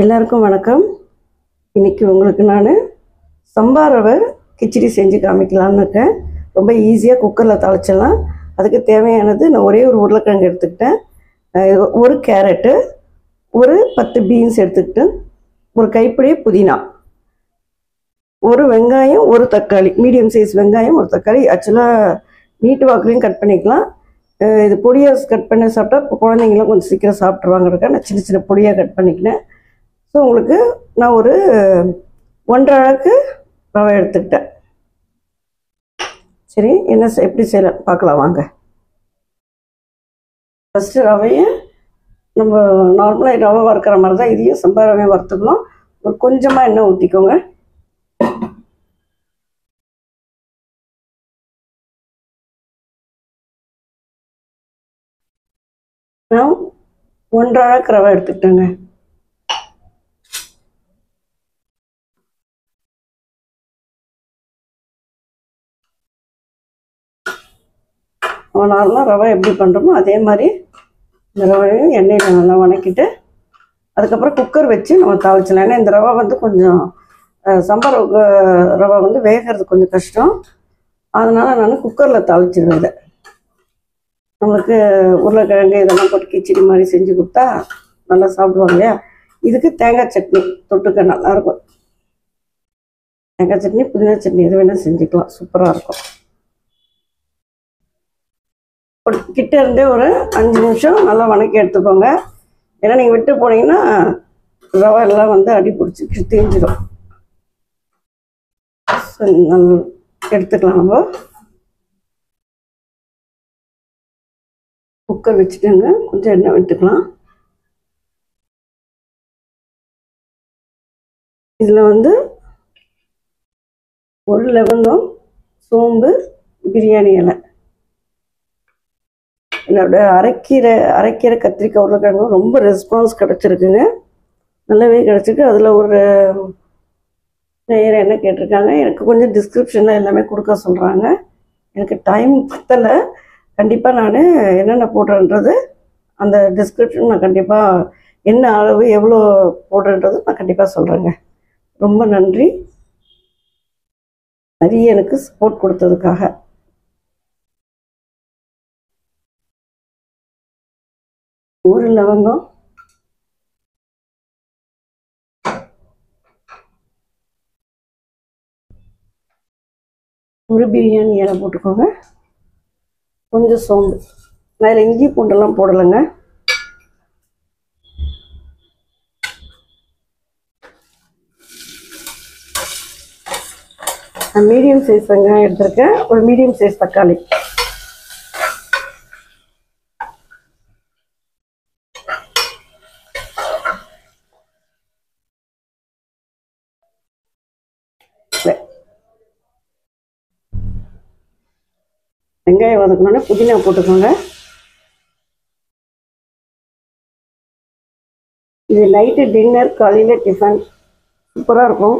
எல்லாருக்கும் வணக்கம். இன்னைக்கு உங்களுக்கு நான் சம்பா ரவை கிச்சடி செஞ்சு காமிக்கலான்னு இருக்கேன். ரொம்ப ஈஸியாக குக்கரில் தாளிச்சிடலாம். அதுக்கு தேவையானது நான் ஒரே ஒரு உருளைக்கிழங்கு எடுத்துக்கிட்டேன், ஒரு கேரட்டு, ஒரு 10 பீன்ஸ் எடுத்துக்கிட்டேன், ஒரு கைப்பிடி புதினா, ஒரு வெங்காயம், ஒரு தக்காளி, மீடியம் சைஸ் வெங்காயம், ஒரு தக்காளி. ஆக்சுவலாக நீட்டு வாக்குலையும் கட் பண்ணிக்கலாம். இது பொடியாக கட் பண்ணி சாப்பிட்டா குழந்தைங்களாம் கொஞ்சம் சீக்கிரம் சாப்பிட்ருவாங்க. நான் சின்ன சின்ன பொடியாக கட் பண்ணிக்கினேன். ஸோ உங்களுக்கு நான் ஒரு 1.5 அழகு ரவை எடுத்துக்கிட்டேன். சரி, எப்படி செய்யலாம் பார்க்கலாம் வாங்க. ஃபஸ்ட்டு ரவையை நம்ம நார்மலாக ரவை வறுக்கிற மாதிரி தான் இதையும் சம்பா ரவையை வறுத்துக்கணும். ஒரு கொஞ்சமாக எண்ணெய் ஊற்றிக்கோங்க. நான் 1.5 அழகு ரவை எடுத்துக்கிட்டேங்க. நார்மலாக ரவை எப்படி பண்ணுறோமோ அதே மாதிரி இந்த ரவையும் எண்ணெயில் நல்லா வணக்கிட்டு அதுக்கப்புறம் குக்கர் வச்சு நம்ம தாளிச்சலாம். ஏன்னா இந்த ரவை வந்து கொஞ்சம் சம்பா ரவை வந்து வேகிறது கொஞ்சம் கஷ்டம். அதனால் நான் குக்கரில் தாளிச்சிடுவேன். இதை நம்மளுக்கு உருளைக்கிழங்கு இதெல்லாம் போட்டு கிச்சடி மாதிரி செஞ்சு கொடுத்தா நல்லா சாப்பிடுவாங்க இல்லையா. இதுக்கு தேங்காய் சட்னி தொட்டுக்க நல்லாயிருக்கும். தேங்காய் சட்னி, புதினா சட்னி எது வேணால் செஞ்சுக்கலாம், சூப்பராக இருக்கும். கிட்ட இருந்தே ஒரு 5 நிமிஷம் நல்லா வணக்கி எடுத்துக்கோங்க. ஏன்னா நீங்கள் விட்டு போனீங்கன்னா ரவை எல்லாம் வந்து அடி பிடிச்சி தீஞ்சிடும். நல்லா எடுத்துக்கலாம். நம்ம குக்கர் வச்சுட்டுங்க, கொஞ்சம் எண்ணெய் விட்டுக்கலாம். இதில் வந்து ஒரு லவங்கம், சோம்பு, பிரியாணி இலை, என்னோட அரைக்கீரை கத்திரிக்காய் உருளைக்கிழங்கு ரொம்ப ரெஸ்பான்ஸ் கிடச்சிருக்குங்க, நல்லாவே கிடச்சிருக்கு. அதில் ஒரு நேரம் என்ன கேட்டிருக்காங்க, எனக்கு கொஞ்சம் டிஸ்கிரிப்ஷனில் எல்லாமே கொடுக்க சொல்கிறாங்க. எனக்கு டைம் பத்தலை. கண்டிப்பாக நான் என்னென்ன போடுறேன்றது அந்த டிஸ்கிரிப்ஷன் நான் கண்டிப்பாக என்ன அளவு எவ்வளோ போடுறேன்றது நான் கண்டிப்பாக சொல்கிறேங்க. ரொம்ப நன்றி நிறைய எனக்கு சப்போர்ட் கொடுத்ததுக்காக. ஒரு லவங்கம், ஒரு பிரியாணி இலை போட்டுக்கோங்க, கொஞ்சம் சோம்பு. நான் இதில் இஞ்சி பூண்டெல்லாம் போடலைங்க. நான் மீடியம் சைஸ் வெங்காயம் எடுத்திருக்கேன், ஒரு மீடியம் சைஸ் தக்காளி. வெங்காயம் வதக்கணுன்னா புதினா போட்டுக்கோங்க. இது நைட்டு டின்னர், காலையில் டிஃபன் சூப்பராக இருக்கும்.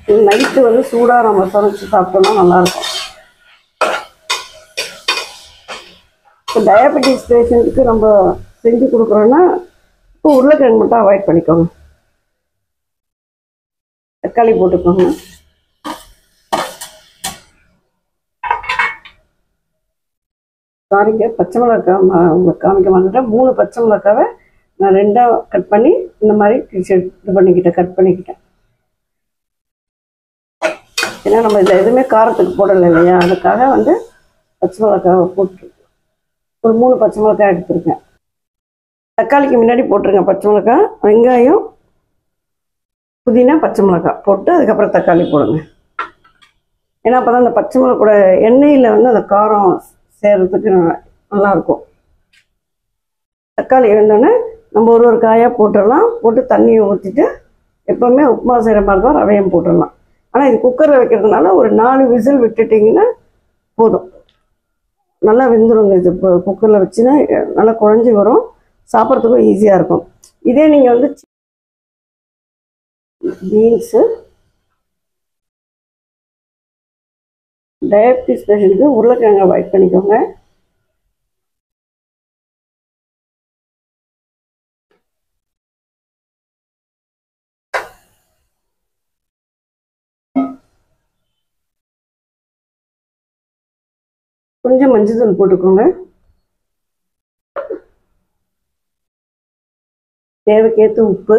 இது நைட்டு வந்து சூடாக நம்ம சமைச்சு சாப்பிட்டோம்னா நல்லாயிருக்கும். இப்போ டயபெட்டிஸ் பேஷண்ட்டுக்கு நம்ம செஞ்சு கொடுக்குறோன்னா இப்போ உருளைக்கிழங்கு மட்டும் அவாய்ட் பண்ணிக்கோங்க. தக்காளி போட்டுக்கோங்க. சாரிங்க, பச்சை மிளகாய் உங்களுக்கு காமிக்க மாட்டேன். 3 பச்சை மிளகாவை நான் 2ஆக கட் பண்ணி இந்த மாதிரி கட் பண்ணிக்கிட்டேன். ஏன்னா நம்ம இதில் எதுவுமே காரத்துக்கு போடலை இல்லையா, அதுக்காக வந்து பச்சை மிளகாவை போட்டு ஒரு 3 பச்சை மிளகாய் எடுத்துருக்கேன். தக்காளிக்கு முன்னாடி போட்டுருங்க பச்சை மிளகாய், வெங்காயம், புதினா, பச்சை மிளகாய் போட்டு அதுக்கப்புறம் தக்காளி போடுங்க. ஏன்னா அப்போ தான் அந்த பச்சை மிளகாய் கூட எண்ணெயில் வந்து அந்த காரம் சேர்கிறதுக்கு நல்லாயிருக்கும். தக்காளி வேணுன்னே நம்ம ஒரு காயாக போட்டுடலாம். போட்டு தண்ணியை ஊற்றிட்டு எப்போவுமே உப்புமா செய்கிற மாதிரி தான் ரவையும் போட்டுடலாம். ஆனால் இது குக்கரில் வைக்கிறதுனால ஒரு 4 விசில் விட்டுட்டிங்கன்னா போதும், நல்லா வெந்துடுங்க. இது இப்போ குக்கரில் வச்சுன்னா நல்லா குழஞ்சி வரும், சாப்பிட்றதுக்கும் ஈஸியாக இருக்கும். இதே நீங்கள் வந்து பீன்ஸு, டயபெட்டிஸ் பேஷண்ட்டுக்கு உருளைக்கிழங்கு அவாய்ட் பண்ணிக்கோங்க. கொஞ்சம் மஞ்சள் தூள் போட்டுக்கோங்க. தேவைக்கேற்ற உப்பு.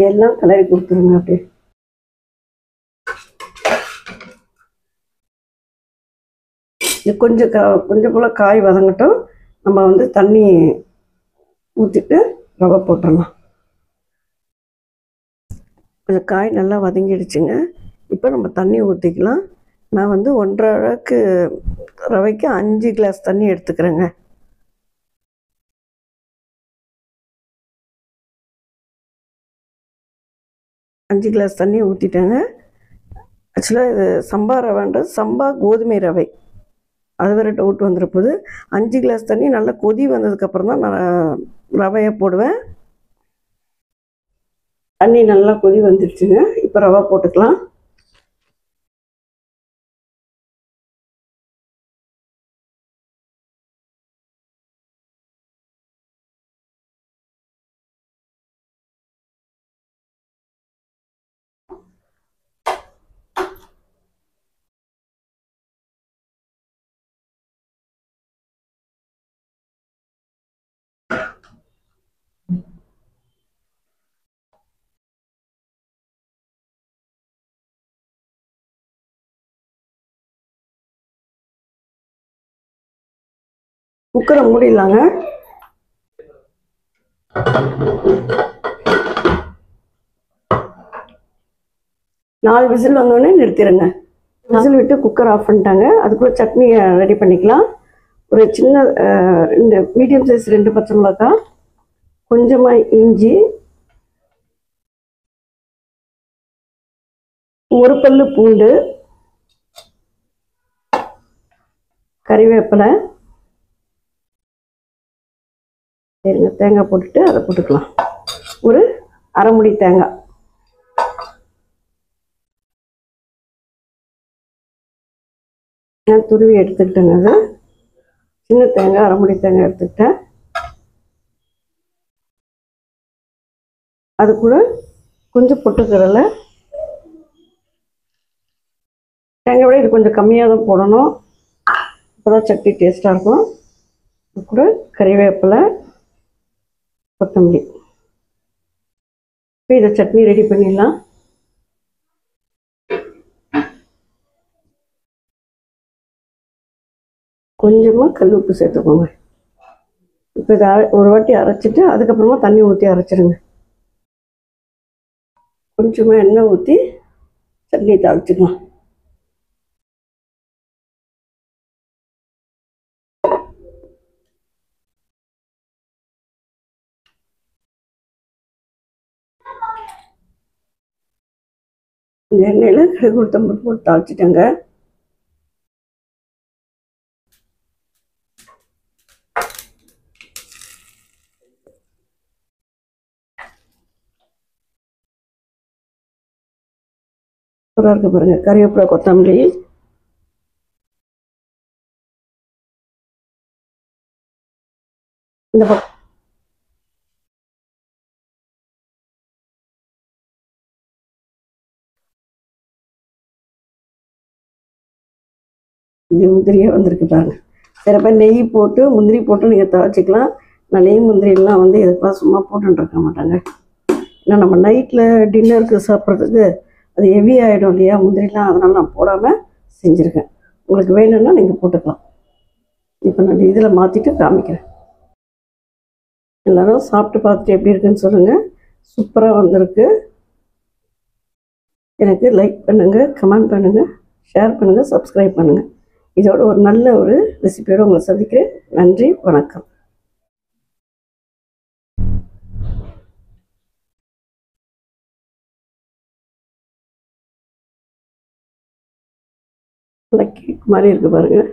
எல்லாம் கலரி கொடுத்துருங்க. அப்படியே இது கொஞ்சம் போல் காய் வதங்கட்டும். நம்ம வந்து தண்ணி ஊற்றிட்டு ரவை போட்டுடலாம். கொஞ்சம் காய் நல்லா வதங்கிடுச்சுங்க. இப்போ நம்ம தண்ணி ஊற்றிக்கலாம். நான் வந்து 1.5 அளவுக்கு ரவைக்கு 5 கிளாஸ் தண்ணி எடுத்துக்கிறேங்க. அஞ்சு கிளாஸ் தண்ணி ஊற்றிட்டேங்க. ஆக்சுவலாக இது சம்பா ரவைன்றது சம்பா கோதுமை ரவை. அது வேறு டவுட் வந்துருப்போது. 5 கிளாஸ் தண்ணி நல்லா கொதி வந்ததுக்கப்புறம் தான் நான் ரவையை போடுவேன். தண்ணி நல்லா கொதி வந்துடுச்சுங்க. இப்போ ரவை போட்டுக்கலாம். குக்கரை மூடிடலாங்க. நாலு விசில் வந்தோடனே நிறுத்திடுங்க. விசில் விட்டு குக்கர் ஆஃப் பண்ணிட்டாங்க. அதுக்குள்ளே சட்னி ரெடி பண்ணிக்கலாம். ஒரு சின்ன 2 மீடியம் சைஸ் 2 பச்சை மிளகாய், கொஞ்சமாக இஞ்சி, ஒரு பல்லு பூண்டு, கறிவேப்பிலை, தேங்காய் போட்டுட்டு அதை போட்டுக்கலாம். ஒரு அரை முடி தேங்காய். நான் துருவி எடுத்துக்கிட்டேங்க. அது சின்ன தேங்காய், அரை முடி தேங்காய் எடுத்துக்கிட்டேன். அது கூட கொஞ்சம் பொட்டுக்கடலை. தேங்காய் விட இது கொஞ்சம் கம்மியாக தான் போடணும். அப்போதான் சட்னி டேஸ்ட்டாக இருக்கும். அது கூட கறிவேப்பிலை, கொத்தமல்லி. இப்போ இதை சட்னி ரெடி பண்ணிடலாம். கொஞ்சமாக கல் உப்பு சேர்த்துக்கோங்க. இப்போ இதை ஒரு வாட்டி அரைச்சிட்டு அதுக்கப்புறமா தண்ணி ஊற்றி அரைச்சிடுங்க. கொஞ்சமாக எண்ணெய் ஊற்றி சட்னி தாளிச்சிக்கலாம். இந்த எண்ணெயில் கடுகு உளுத்தம் பருப்பு போட்டு தாளிச்சிட்டேங்க. சூப்பராக இருக்கு பாருங்க. கறிவேப்பிலை, கொத்தமல்லி. இந்த பக்கம் இது முந்திரியாக வந்திருக்கு பாருங்க. சில பேர் நெய் போட்டு முந்திரி போட்டு நீங்கள் தாளிச்சிக்கலாம். நான் நெய் முந்திரியெல்லாம் வந்து எதுக்கெல்லாம் சும்மா போட்டுருக்க மாட்டாங்க. ஏன்னா நம்ம நைட்டில் டின்னருக்கு சாப்பிட்றதுக்கு அது ஹெவி ஆகிடும் இல்லையா முந்திரிலாம். அதனால் நான் போடாமல் செஞ்சுருக்கேன். உங்களுக்கு வேணும்னா நீங்கள் போட்டுக்கலாம். இப்போ நான் இதில் மாற்றிட்டு காமிக்கிறேன். எல்லோரும் சாப்பிட்டு பார்த்துட்டு எப்படி இருக்குன்னு சொல்லுங்கள். சூப்பராக வந்திருக்கு. எனக்கு லைக் பண்ணுங்கள், கமெண்ட் பண்ணுங்கள், ஷேர் பண்ணுங்கள், சப்ஸ்கிரைப் பண்ணுங்கள். இதோட ஒரு நல்ல ஒரு ரெசிபியோடு உங்களை சந்திக்கிறேன். நன்றி, வணக்கம். கேக் மாதிரி இருக்கு பாருங்கள்.